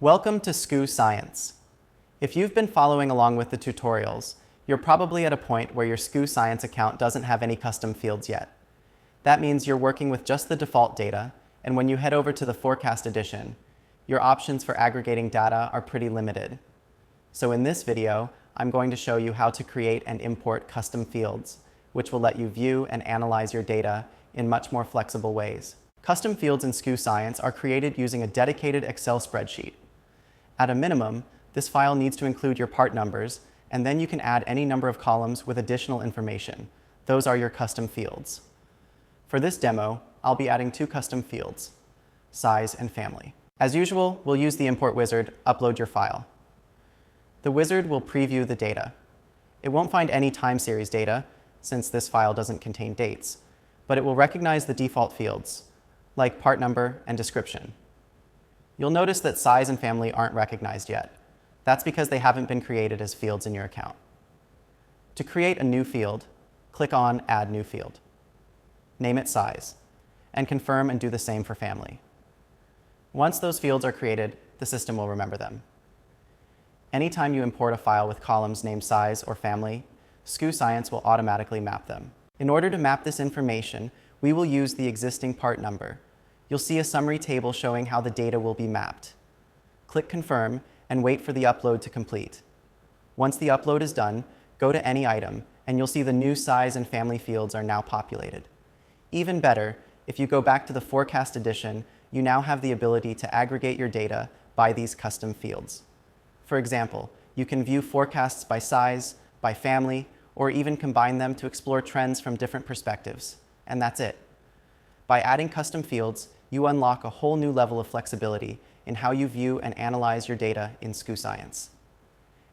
Welcome to SKU Science. If you've been following along with the tutorials, you're probably at a point where your SKU Science account doesn't have any custom fields yet. That means you're working with just the default data, and when you head over to the Forecast edition, your options for aggregating data are pretty limited. So in this video, I'm going to show you how to create and import custom fields, which will let you view and analyze your data in much more flexible ways. Custom fields in SKU Science are created using a dedicated Excel spreadsheet. At a minimum, this file needs to include your part numbers, and then you can add any number of columns with additional information. Those are your custom fields. For this demo, I'll be adding two custom fields, size and family. As usual, we'll use the import wizard, upload your file. The wizard will preview the data. It won't find any time series data, since this file doesn't contain dates, but it will recognize the default fields, like part number and description. You'll notice that size and family aren't recognized yet. That's because they haven't been created as fields in your account. To create a new field, click on Add New Field. Name it Size, and confirm and do the same for family. Once those fields are created, the system will remember them. Anytime you import a file with columns named Size or Family, SKU Science will automatically map them. In order to map this information, we will use the existing part number. You'll see a summary table showing how the data will be mapped. Click Confirm and wait for the upload to complete. Once the upload is done, go to any item, and you'll see the new size and family fields are now populated. Even better, if you go back to the Forecast edition, you now have the ability to aggregate your data by these custom fields. For example, you can view forecasts by size, by family, or even combine them to explore trends from different perspectives. And that's it. By adding custom fields, you unlock a whole new level of flexibility in how you view and analyze your data in SKU Science.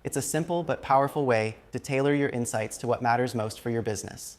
It's a simple but powerful way to tailor your insights to what matters most for your business.